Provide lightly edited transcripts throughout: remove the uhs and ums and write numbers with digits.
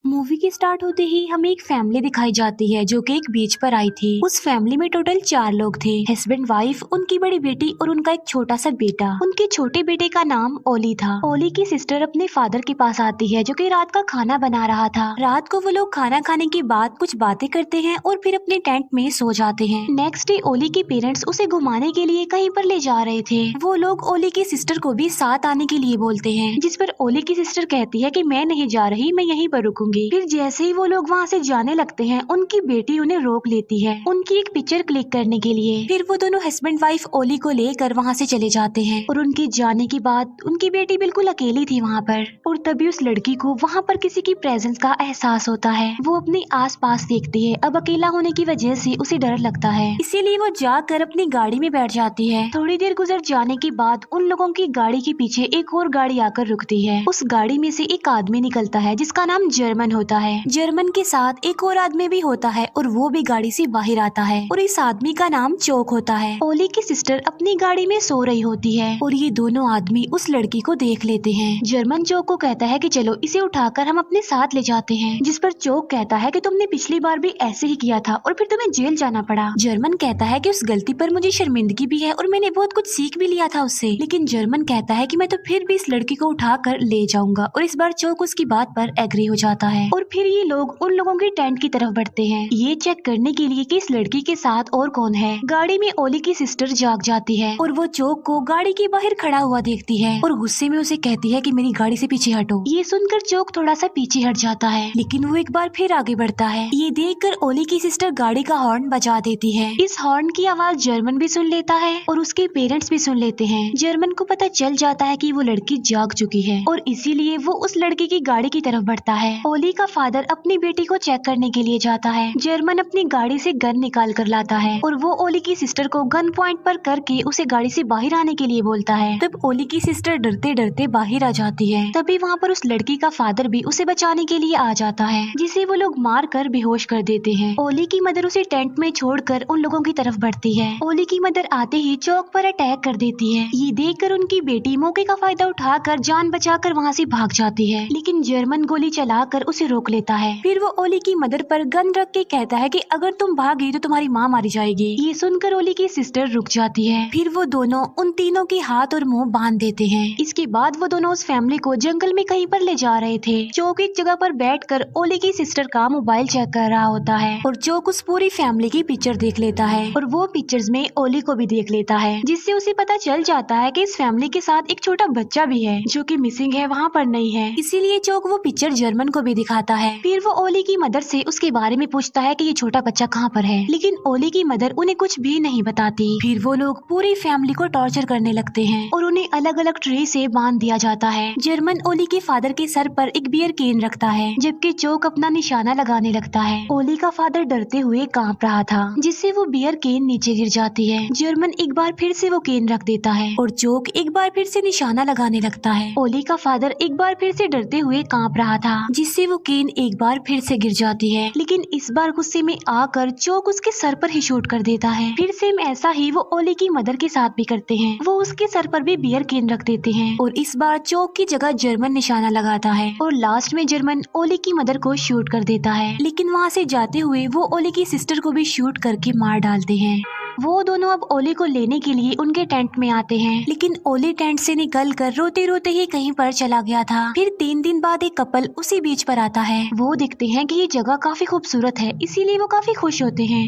Movie के start होते ही हमें एक फैमिली दिखाई जाती है जो कि एक बीच पर आई थी। उस फैमिली में टोटल 4 लोग थे, हस्बैंड, वाइफ, उनकी बड़ी बेटी और उनका एक छोटा सा बेटा। उनके छोटे बेटे का नाम ओली था। ओली की सिस्टर अपने फादर के पास आती है जो कि रात का खाना बना रहा था। रात को वो लोग खाना खाने के बाद कुछ बातें करते हैं और फिर अपने टेंट में सो जाते हैं। नेक्स्ट डे ओली के पेरेंट्स उसे घुमाने के लिए कहीं पर ले जा रहे थे। वो लोग ओली की सिस्टर को भी साथ आने के लिए बोलते हैं, जिस पर ओली की सिस्टर कहती है कि मैं नहीं जा रही, मैं यहीं पर रुकूंगी। फिर जैसे ही वो लोग वहाँ से जाने लगते हैं, उनकी बेटी उन्हें रोक लेती है उनकी एक पिक्चर क्लिक करने के लिए। फिर वो दोनों हस्बैंड वाइफ ओली को लेकर वहाँ से चले जाते हैं और उनके जाने के बाद उनकी बेटी बिल्कुल अकेली थी वहाँ पर। और तभी उस लड़की को वहाँ पर किसी की प्रेजेंस का एहसास होता है। वो अपने आस पास देखती है। अब अकेला होने की वजह से उसे डर लगता है, इसीलिए वो जाकर अपनी गाड़ी में बैठ जाती है। थोड़ी देर गुजर जाने के बाद उन लोगों की गाड़ी के पीछे एक और गाड़ी आकर रुकती है। उस गाड़ी में से एक आदमी निकलता है जिसका नाम जर्मन होता है। जर्मन के साथ एक और आदमी भी होता है और वो भी गाड़ी से बाहर आता है और इस आदमी का नाम चोक होता है। ओली की सिस्टर अपनी गाड़ी में सो रही होती है और ये दोनों आदमी उस लड़की को देख लेते हैं। जर्मन चोक को कहता है कि चलो इसे उठाकर हम अपने साथ ले जाते हैं, जिस पर चोक कहता है कि तुमने पिछली बार भी ऐसे ही किया था और फिर तुम्हें जेल जाना पड़ा। जर्मन कहता है कि उस गलती पर मुझे शर्मिंदगी भी है और मैंने बहुत कुछ सीख भी लिया था उससे, लेकिन जर्मन कहता है कि मैं तो फिर भी इस लड़की को उठाकर ले जाऊंगा। और इस बार चोक उसकी बात पर एग्री हो जाता है और फिर ये लोग उन लोगों के टेंट की तरफ बढ़ते हैं, ये चेक करने के लिए कि इस लड़की के साथ और कौन है। गाड़ी में ओली की सिस्टर जाग जाती है और वो चोक को गाड़ी के बाहर खड़ा हुआ देखती है और गुस्से में उसे कहती है कि मेरी गाड़ी से पीछे हटो। ये सुनकर चोक थोड़ा सा पीछे हट जाता है, लेकिन वो एक बार फिर आगे बढ़ता है। ये देखकर ओली की सिस्टर गाड़ी का हॉर्न बजा देती है। इस हॉर्न की आवाज जर्मन भी सुन लेता है और उसके पेरेंट्स भी सुन लेते हैं। जर्मन को पता चल जाता है कि वो लड़की जाग चुकी है और इसीलिए वो उस लड़की की गाड़ी की तरफ बढ़ता है। ओली का फादर अपनी बेटी को चेक करने के लिए जाता है। जर्मन अपनी गाड़ी से गन निकाल कर लाता है और वो ओली की सिस्टर को गन पॉइंट पर करके उसे गाड़ी से बाहर आने के लिए बोलता है। तब ओली की सिस्टर डरते डरते बाहर आ जाती है। तभी वहाँ पर उस लड़की का फादर भी उसे बचाने के लिए आ जाता है, जिसे वो लोग मार कर बेहोश कर देते हैं। ओली की मदर उसे टेंट में छोड़कर उन लोगों की तरफ बढ़ती है। ओली की मदर आते ही चौक पर अटैक कर देती है। ये देखकर उनकी बेटी मौके का फायदा उठाकर जान बचाकर वहाँ से भाग जाती है, लेकिन जर्मन गोली चलाकर उसे रोक लेता है। फिर वो ओली की मदर पर गन रख के कहता है कि अगर तुम भागी तो तुम्हारी माँ मारी जाएगी। ये सुनकर ओली की सिस्टर रुक जाती है। फिर वो दोनों उन तीनों के हाथ और मुंह बांध देते हैं। इसके बाद वो दोनों उस फैमिली को जंगल में कहीं पर ले जा रहे थे। चौक एक जगह पर बैठकर ओली की सिस्टर का मोबाइल चेक कर रहा होता है और चौक उस पूरी फैमिली की पिक्चर देख लेता है और वो पिक्चर्स में ओली को भी देख लेता है, जिससे उसे पता चल जाता है कि इस फैमिली के साथ एक छोटा बच्चा भी है जो कि मिसिंग है, वहाँ पर नहीं है। इसीलिए चौक वो पिक्चर जर्मन को भी दिखाता है। फिर वो ओली की मदर से उसके बारे में पूछता है कि ये छोटा बच्चा कहाँ पर है, लेकिन ओली की मदर उन्हें कुछ भी नहीं बताती। फिर वो लोग पूरी फैमिली को टॉर्चर करने लगते हैं और उन्हें अलग अलग ट्री से बांध दिया जाता है। जर्मन ओली के फादर के सर पर एक बियर केन रखता है, जबकि चौक अपना निशाना लगाने लगता है। ओली का फादर डरते हुए कांप रहा था, जिससे वो बियर केन नीचे गिर जाती है। जर्मन एक बार फिर से वो केन रख देता है और चौक एक बार फिर से निशाना लगाने लगता है। ओली का फादर एक बार फिर से डरते हुए कांप रहा था, जिससे वो केन एक बार फिर से गिर जाती है, लेकिन इस बार गुस्से में आकर चौक उसके सर पर ही शूट कर देता है। फिर सेम ऐसा ही वो ओली की मदर के साथ भी करते हैं। वो उसके सर पर भी बियर केन रख देते हैं और इस बार चौक की जगह जर्मन निशाना लगाता है और लास्ट में जर्मन ओली की मदर को शूट कर देता है, लेकिन वहाँ से जाते हुए वो ओली की सिस्टर को भी शूट करके मार डालते हैं। वो दोनों अब ओली को लेने के लिए उनके टेंट में आते हैं, लेकिन ओली टेंट से निकलकर रोते रोते ही कहीं पर चला गया था। फिर 3 दिन बाद एक कपल उसी बीच पर आता है। वो देखते हैं कि ये जगह काफी खूबसूरत है, इसीलिए वो काफी खुश होते हैं।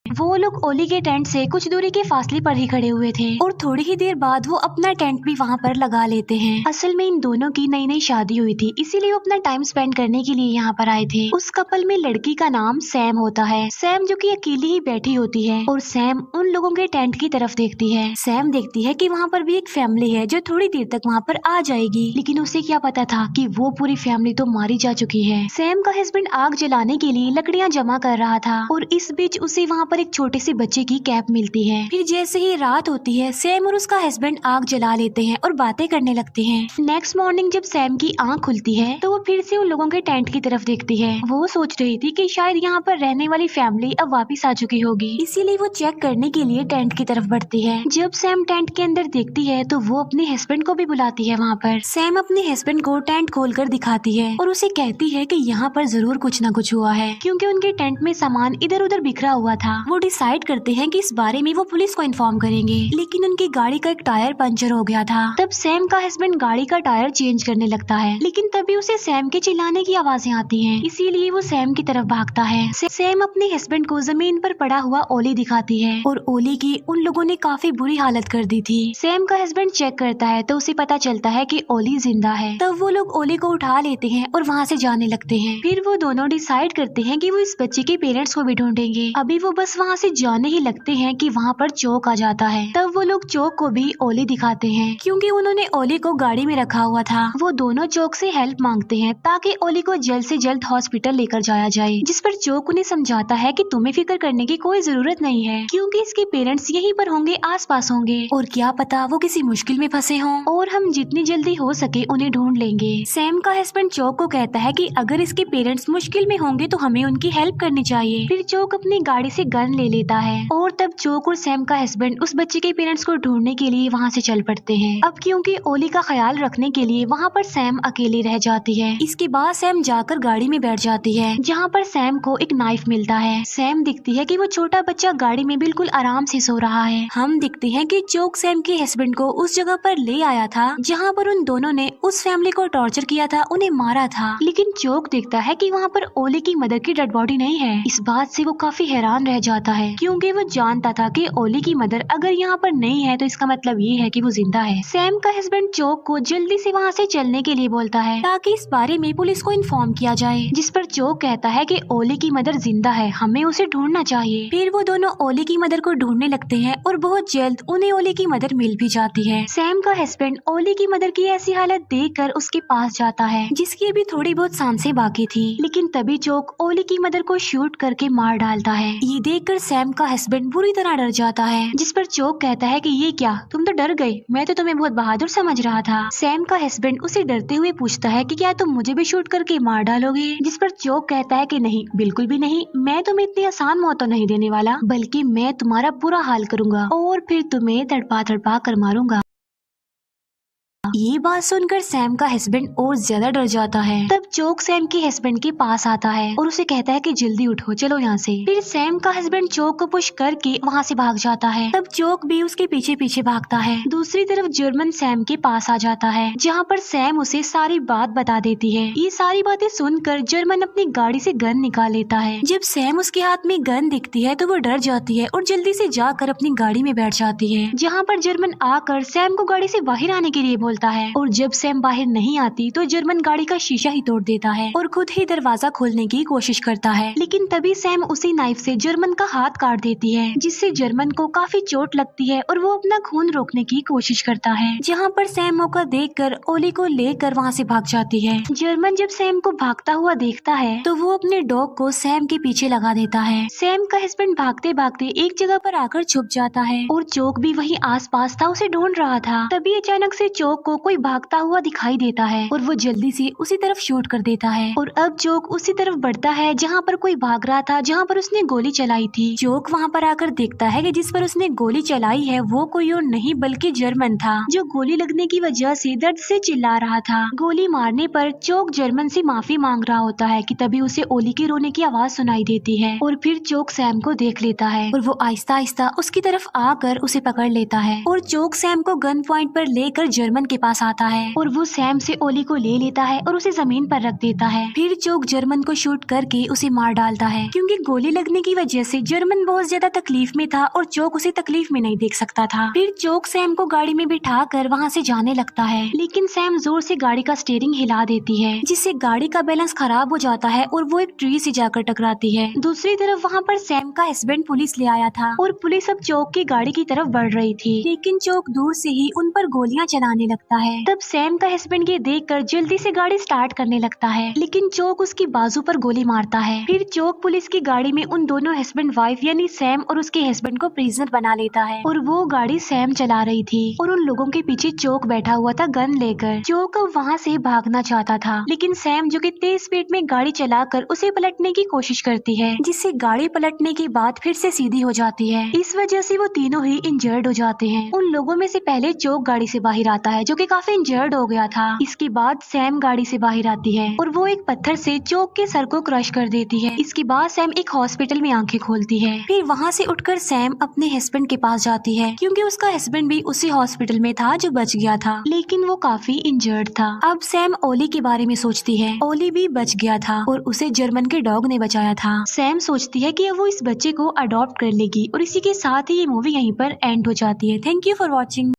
वो लोग ओली के टेंट से कुछ दूरी के फासले पर ही खड़े हुए थे और थोड़ी ही देर बाद वो अपना टेंट भी वहाँ पर लगा लेते हैं। असल में इन दोनों की नई नई शादी हुई थी, इसीलिए वो अपना टाइम स्पेंड करने के लिए यहाँ पर आए थे। उस कपल में लड़की का नाम सैम होता है। सैम जो कि अकेली ही बैठी होती है और सैम उन लोगों के टेंट की तरफ देखती है। सैम देखती है कि वहाँ पर भी एक फैमिली है जो थोड़ी देर तक वहाँ पर आ जाएगी, लेकिन उसे क्या पता था कि वो पूरी फैमिली तो मारी जा चुकी है। सैम का हस्बैंड आग जलाने के लिए लकड़ियाँ जमा कर रहा था और इस बीच उसे वहाँ पर एक छोटे से बच्चे की कैप मिलती है। फिर जैसे ही रात होती है, सैम और उसका हस्बैंड आग जला लेते हैं और बातें करने लगते हैं। नेक्स्ट मॉर्निंग जब सैम की आंख खुलती है तो वो फिर से उन लोगों के टेंट की तरफ देखती है। वो सोच रही थी कि शायद यहाँ पर रहने वाली फैमिली अब वापिस आ चुकी होगी, इसीलिए वो चेक करने के लिए टेंट की तरफ बढ़ती है। जब सैम टेंट के अंदर देखती है तो वो अपने हस्बैंड को भी बुलाती है वहाँ पर। सैम अपने हस्बैंड को टेंट खोलकर दिखाती है और उसे कहती है कि यहाँ पर जरूर कुछ न कुछ हुआ है, क्योंकि उनके टेंट में सामान इधर उधर बिखरा हुआ था। वो डिसाइड करते हैं कि इस बारे में वो पुलिस को इन्फॉर्म करेंगे, लेकिन उनकी गाड़ी का एक टायर पंचर हो गया था। तब सैम का हस्बैंड गाड़ी का टायर चेंज करने लगता है, लेकिन तभी उसे सैम के चिल्लाने की आवाजें आती हैं, इसीलिए वो सैम की तरफ भागता है। सैम अपने हस्बैंड को जमीन पर पड़ा हुआ ओली दिखाती है और ओली की उन लोगों ने काफी बुरी हालत कर दी थी। सैम का हस्बैंड चेक करता है तो उसे पता चलता है कि ओली जिंदा है। तब वो लोग ओली को उठा लेते हैं और वहाँ से जाने लगते हैं। फिर वो दोनों डिसाइड करते हैं कि वो इस बच्चे के पेरेंट्स को भी ढूंढेंगे। अभी वो बस वहाँ से जाने ही लगते हैं कि वहाँ पर चोक आ जाता है। तब वो लोग चोक को भी ओली दिखाते हैं, क्योंकि उन्होंने ओली को गाड़ी में रखा हुआ था। वो दोनों चोक से हेल्प मांगते हैं ताकि ओली को जल्द से जल्द हॉस्पिटल लेकर जाया जाए, जिस पर चोक उन्हें समझाता है कि तुम्हें फिक्र करने की कोई जरूरत नहीं है, क्योंकि इसके पेरेंट्स यहीं पर होंगे, आसपास होंगे, और क्या पता वो किसी मुश्किल में फंसे हों और हम जितनी जल्दी हो सके उन्हें ढूंढ लेंगे। सैम का हस्बैंड चोक को कहता है कि अगर इसके पेरेंट्स मुश्किल में होंगे तो हमें उनकी हेल्प करनी चाहिए। फिर चोक अपनी गाड़ी से गन ले लेता है और तब चोक और सैम का हस्बैंड उस बच्चे के पेरेंट्स को ढूंढने के लिए वहाँ से चल पड़ते हैं। अब क्योंकि ओली का ख्याल रखने के लिए वहाँ पर सैम अकेली रह जाती है। इसके बाद सैम जाकर गाड़ी में बैठ जाती है, जहाँ पर सैम को एक नाइफ मिलता है। सैम दिखती है कि वो छोटा बच्चा गाड़ी में बिल्कुल आराम से सो रहा है। हम दिखते हैं कि चोक सैम के हस्बैंड को उस जगह पर ले आया था जहाँ पर उन दोनों ने उस फैमिली को टॉर्चर किया था, उन्हें मारा था। लेकिन चोक देखता है कि वहाँ पर ओली की मदर की डेड बॉडी नहीं है। इस बात से वो काफी हैरान रह जाता है, क्योंकि वो जानता था कि ओली की मदर अगर यहाँ पर नहीं है तो इसका मतलब ये है कि वो जिंदा है। सैम का हस्बैंड चोक को जल्दी से वहाँ से चलने के लिए बोलता है ताकि इस बारे में पुलिस को इन्फॉर्म किया जाए, जिस पर चोक कहता है कि ओली की मदर जिंदा है, हमें उसे ढूंढना चाहिए। फिर वो दोनों ओली की मदर को ढूंढने लगते हैं और बहुत जल्द उन्हें ओली की मदर मिल भी जाती है। सैम का हस्बैंड ओली की मदर की ऐसी हालत देखकर उसके पास जाता है, जिसकी अभी थोड़ी बहुत सांसें बाकी थी, लेकिन तभी चोक ओली की मदर को शूट करके मार डालता है। ये देखकर सैम का हस्बैंड बुरी तरह डर जाता है, जिस पर चोक कहता है कि ये क्या, तुम तो डर गए, मैं तो तुम्हें बहुत बहादुर समझ रहा था। सैम का हस्बैंड उसे डरते हुए पूछता है कि क्या तुम मुझे भी शूट करके मार डालोगे, जिस पर चोक कहता है कि नहीं, बिल्कुल भी नहीं, मैं तुम्हें इतनी आसान मौत तो नहीं देने वाला, बल्कि मैं तुम्हारा बुरा हाल करूंगा और फिर तुम्हें तड़पा तड़पा कर मारूंगा। ये बात सुनकर सैम का हस्बैंड और ज्यादा डर जाता है। तब चोक सैम के हस्बैंड के पास आता है और उसे कहता है कि जल्दी उठो, चलो यहाँ से। फिर सैम का हस्बैंड चोक को पुश करके वहाँ से भाग जाता है। तब चोक भी उसके पीछे पीछे भागता है। दूसरी तरफ जर्मन सैम के पास आ जाता है, जहाँ पर सैम उसे सारी बात बता देती है। ये सारी बातें सुनकर जर्मन अपनी गाड़ी से गन निकाल लेता है। जब सैम उसके हाथ में गन दिखती है तो वो डर जाती है और जल्दी से जाकर अपनी गाड़ी में बैठ जाती है, जहाँ पर जर्मन आकर सैम को गाड़ी से बाहर आने के लिए बोलता है। और जब सैम बाहर नहीं आती तो जर्मन गाड़ी का शीशा ही तोड़ देता है और खुद ही दरवाजा खोलने की कोशिश करता है, लेकिन तभी सैम उसी नाइफ से जर्मन का हाथ काट देती है, जिससे जर्मन को काफी चोट लगती है और वो अपना खून रोकने की कोशिश करता है। जहाँ पर सैम मौका देखकर ओली को लेकर वहाँ से भाग जाती है। जर्मन जब सैम को भागता हुआ देखता है तो वो अपने डॉग को सैम के पीछे लगा देता है। सैम का हस्बैंड भागते भागते एक जगह पर आकर छुप जाता है और चोक भी वही आसपास था, उसे ढूंढ रहा था। तभी अचानक से चोक को कोई भागता हुआ दिखाई देता है और वो जल्दी से उसी तरफ शूट कर देता है। और अब चोक उसी तरफ बढ़ता है जहाँ पर कोई भाग रहा था, जहाँ पर उसने गोली चलाई थी। चोक वहाँ पर आकर देखता है कि जिस पर उसने गोली चलाई है वो कोई और नहीं बल्कि जर्मन था, जो गोली लगने की वजह से दर्द से चिल्ला रहा था। गोली मारने पर चोक जर्मन से माफी मांग रहा होता है कि तभी उसे ओली के रोने की आवाज सुनाई देती है और फिर चोक सैम को देख लेता है और वो आहिस्ता आहिस्ता उसकी तरफ आकर उसे पकड़ लेता है और चोक सैम को गन पॉइंट पर लेकर जर्मन के पास आता है और वो सैम से ओली को ले लेता है और उसे जमीन पर रख देता है। फिर चोक जर्मन को शूट करके उसे मार डालता है, क्योंकि गोली लगने की वजह से जर्मन बहुत ज्यादा तकलीफ में था और चोक उसे तकलीफ में नहीं देख सकता था। फिर चोक सैम को गाड़ी में बिठा कर वहाँ से जाने लगता है, लेकिन सैम जोर से गाड़ी का स्टीयरिंग हिला देती है, जिससे गाड़ी का बैलेंस खराब हो जाता है और वो एक ट्री से जाकर टकराती है। दूसरी तरफ वहाँ पर सैम का हस्बैंड पुलिस ले आया था और पुलिस अब चोक की गाड़ी की तरफ बढ़ रही थी, लेकिन चोक दूर से ही उन पर गोलियां चलाने लगता है। तब सैम का हस्बैंड ये देखकर जल्दी से गाड़ी स्टार्ट करने लगता है, लेकिन चोक उसकी बाजू पर गोली मारता है। फिर चोक पुलिस की गाड़ी में उन दोनों हस्बैंड वाइफ यानी सैम और उसके हस्बैंड को प्रिजनर बना लेता है। और वो गाड़ी सैम चला रही थी और उन लोगों के पीछे चोक बैठा हुआ था गन लेकर। चोक अब वहाँ से भागना चाहता था, लेकिन सैम जो कि तेज स्पीड में गाड़ी चलाकर उसे पलटने की कोशिश करती है, जिससे गाड़ी पलटने के बाद फिर से सीधी हो जाती है। इस वजह से वो तीनों ही इंजर्ड हो जाते हैं। उन लोगों में से पहले चोक गाड़ी से बाहर आता है, जो कि काफी इंजर्ड हो गया था। इसके बाद सैम गाड़ी से बाहर आती है और वो एक पत्थर से चोक के सर को क्रश कर देती है। इसके बाद सैम एक हॉस्पिटल में आंखें खोलती है। फिर वहाँ से उठकर सैम अपने हस्बैंड के पास जाती है, क्योंकि उसका हस्बैंड भी उसी हॉस्पिटल में था जो बच गया था, लेकिन वो काफी इंजर्ड था। अब सैम ओली के बारे में सोचती है। ओली भी बच गया था और उसे जर्मन के डॉग ने बचाया था। सैम सोचती है कि अब वो इस बच्चे को अडॉप्ट कर लेगी और इसी के साथ ही ये मूवी यहीं पर एंड हो जाती है। Thank you for watching.